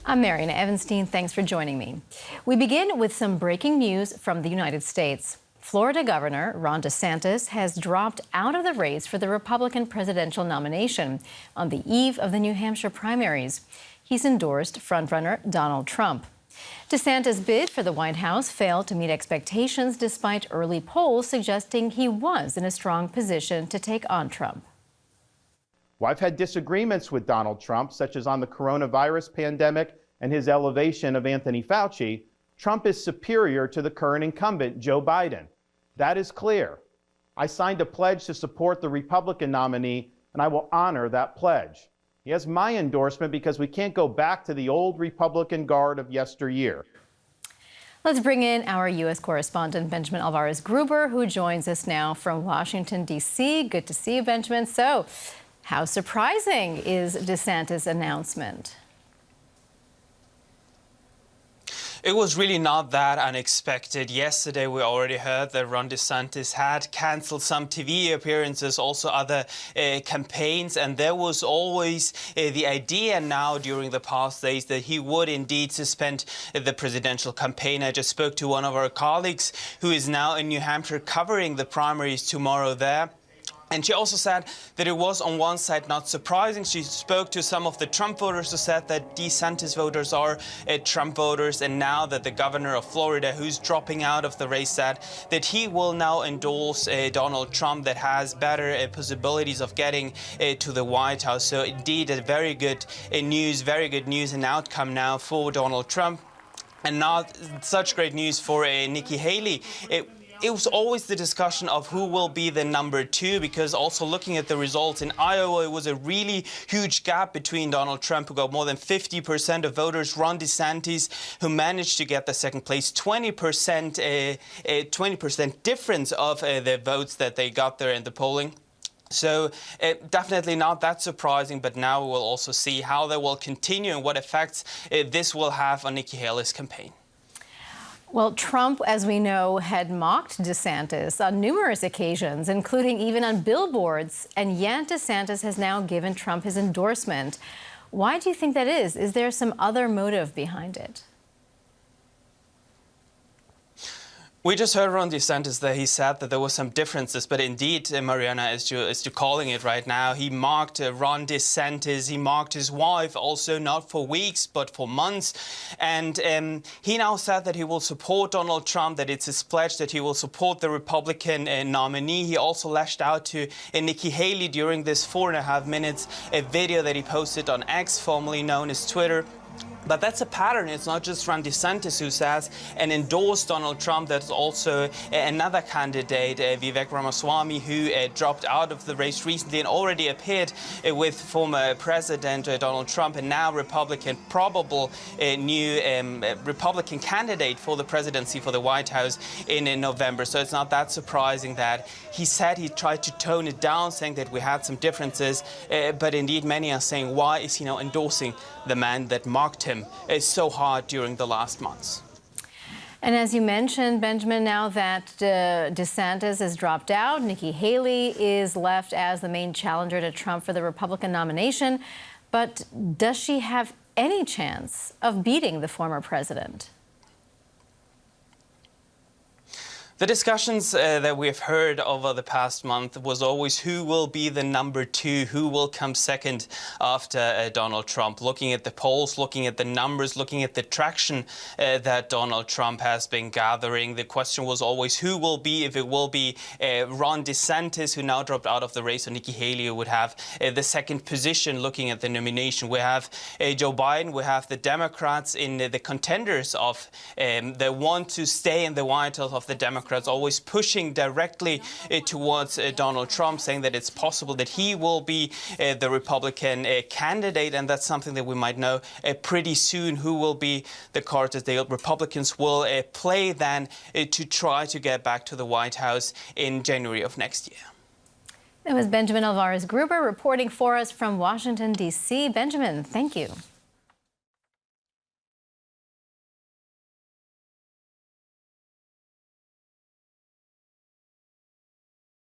I'm Mariana Evanstein. Thanks for joining me. We begin with some breaking news from the United States. Florida Governor Ron DeSantis has dropped out of the race for the Republican presidential nomination on the eve of the New Hampshire primaries. He's endorsed frontrunner Donald Trump. DeSantis' bid for the White House failed to meet expectations despite early polls suggesting he was in a strong position to take on Trump. Well, I've had disagreements with Donald Trump, such as on the coronavirus pandemic and his elevation of Anthony Fauci. Trump is superior to the current incumbent, Joe Biden. That is clear. I signed a pledge to support the Republican nominee, and I will honor that pledge. He has my endorsement because we can't go back to the old Republican guard of yesteryear. Let's bring in our U.S. correspondent, Benjamin Alvarez Gruber, who joins us now from Washington, D.C. Good to see you, Benjamin. So, how surprising is DeSantis' announcement? It was really not that unexpected. Yesterday, we already heard that Ron DeSantis had canceled some TV appearances, also other campaigns. And there was always the idea now during the past days that he would indeed suspend the presidential campaign. I just spoke to one of our colleagues who is now in New Hampshire covering the primaries tomorrow there. And she also said that it was on one side not surprising. She spoke to some of the Trump voters who said that DeSantis voters are Trump voters. And now that the governor of Florida, who's dropping out of the race, said that he will now endorse Donald Trump, that has better possibilities of getting to the White House. So indeed, a very good news and outcome now for Donald Trump. And not such great news for Nikki Haley. It was always the discussion of who will be the number two, because also looking at the results in Iowa, it was a really huge gap between Donald Trump, who got more than 50% of voters, Ron DeSantis, who managed to get the second place, 20% difference of the votes that they got there in the polling. So definitely not that surprising, but now we will also see how they will continue and what effects this will have on Nikki Haley's campaign. Well, Trump, as we know, had mocked DeSantis on numerous occasions, including even on billboards, and yet DeSantis has now given Trump his endorsement. Why do you think that is? Is there some other motive behind it? We just heard Ron DeSantis that he said that there were some differences, but indeed, Mariana, as you're calling it right now, he mocked Ron DeSantis, he mocked his wife, also not for weeks, but for months. And he now said that he will support Donald Trump, that it's his pledge that he will support the Republican nominee. He also lashed out to Nikki Haley during this 4.5 minutes video that he posted on X, formerly known as Twitter. But that's a pattern. It's not just Ron DeSantis who says and endorsed Donald Trump. There's also another candidate, Vivek Ramaswamy, who dropped out of the race recently and already appeared with former President Donald Trump, and now probable new Republican candidate for the presidency for the White House in November. So it's not that surprising that he said he tried to tone it down, saying that we had some differences. But indeed, many are saying, why is he now endorsing the man that mocked him so hard during the last months? And as you mentioned, Benjamin, now that DeSantis has dropped out, Nikki Haley is left as the main challenger to Trump for the Republican nomination. But does she have any chance of beating the former president? The discussions that we've heard over the past month was always who will be the number two, who will come second after Donald Trump. Looking at the polls, looking at the numbers, looking at the traction that Donald Trump has been gathering, the question was always who will be, if it will be Ron DeSantis, who now dropped out of the race, or Nikki Haley, who would have the second position looking at the nomination. We have Joe Biden, we have the Democrats in the contenders of the want to stay in the White House of the Democrats, always pushing directly towards Donald Trump, saying that it's possible that he will be the Republican candidate. And that's something that we might know pretty soon, who will be the cards that the Republicans will play then to try to get back to the White House in January of next year. That was Benjamin Alvarez Gruber reporting for us from Washington, D.C. Benjamin, thank you.